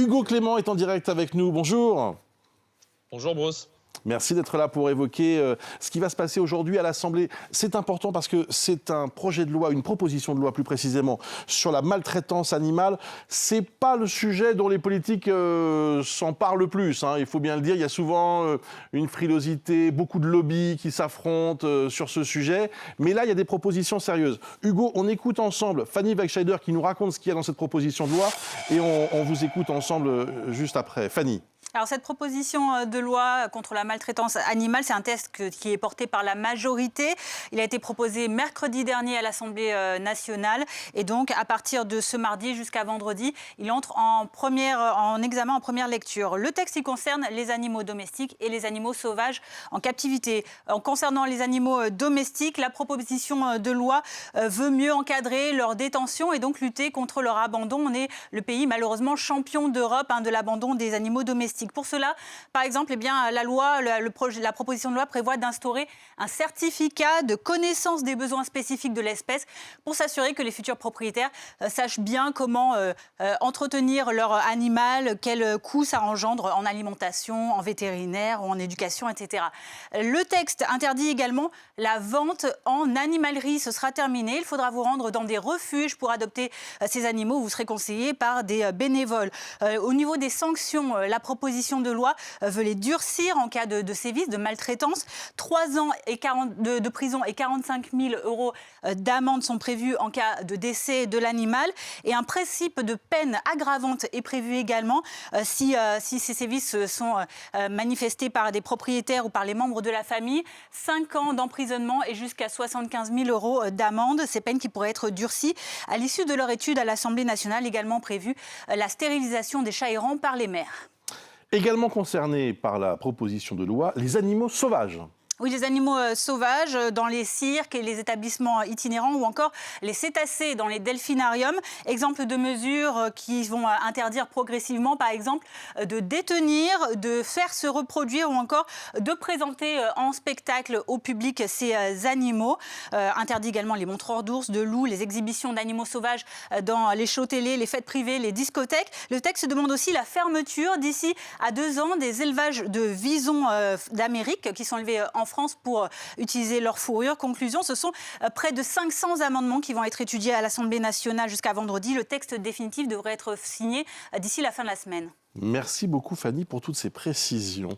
Hugo Clément est en direct avec nous. Bonjour. Bonjour Bruce. Merci d'être là pour évoquer ce qui va se passer aujourd'hui à l'Assemblée. C'est important parce que c'est un projet de loi, une proposition de loi plus précisément, sur la maltraitance animale. C'est pas le sujet dont les politiques s'en parlent le plus, hein. Il faut bien le dire, il y a souvent une frilosité, beaucoup de lobbies qui s'affrontent sur ce sujet. Mais là, il y a des propositions sérieuses. Hugo, on écoute ensemble Fanny Wegscheider qui nous raconte ce qu'il y a dans cette proposition de loi et on vous écoute ensemble juste après. Fanny. Alors cette proposition de loi contre la maltraitance animale, c'est un texte qui est porté par la majorité. Il a été proposé mercredi dernier à l'Assemblée nationale et donc à partir de ce mardi jusqu'à vendredi, il entre en examen en première lecture. Le texte il concerne les animaux domestiques et les animaux sauvages en captivité. Concernant les animaux domestiques, la proposition de loi veut mieux encadrer leur détention et donc lutter contre leur abandon. On est le pays malheureusement champion d'Europe de l'abandon des animaux domestiques. Pour cela, par exemple, la proposition de loi prévoit d'instaurer un certificat de connaissance des besoins spécifiques de l'espèce pour s'assurer que les futurs propriétaires sachent bien comment entretenir leur animal, quel coût ça engendre en alimentation, en vétérinaire ou en éducation, etc. Le texte interdit également la vente en animalerie. Ce sera terminé. Il faudra vous rendre dans des refuges pour adopter ces animaux. Vous serez conseillé par des bénévoles. Au niveau des sanctions, la proposition de loi veut les durcir en cas de sévices, de maltraitance. 3 ans de prison et 45 000 € d'amende sont prévus en cas de décès de l'animal. Et un principe de peine aggravante est prévu également si ces sévices sont manifestés par des propriétaires ou par les membres de la famille. 5 ans d'emprisonnement et jusqu'à 75 000 € d'amende. Ces peines qui pourraient être durcies. À l'issue de leur étude à l'Assemblée nationale, également prévu la stérilisation des chats errants par les maires. Également concernés par la proposition de loi, les animaux sauvages. Oui, les animaux sauvages dans les cirques et les établissements itinérants ou encore les cétacés dans les delphinariums. Exemple de mesures qui vont interdire progressivement, par exemple, de détenir, de faire se reproduire ou encore de présenter en spectacle au public ces animaux. Interdit également les montreurs d'ours, de loups, les exhibitions d'animaux sauvages dans les shows télé, les fêtes privées, les discothèques. Le texte demande aussi la fermeture d'ici à 2 ans des élevages de visons d'Amérique qui sont élevés en France pour utiliser leur fourrure. Conclusion, ce sont près de 500 amendements qui vont être étudiés à l'Assemblée nationale jusqu'à vendredi. Le texte définitif devrait être signé d'ici la fin de la semaine. Merci beaucoup Fanny pour toutes ces précisions.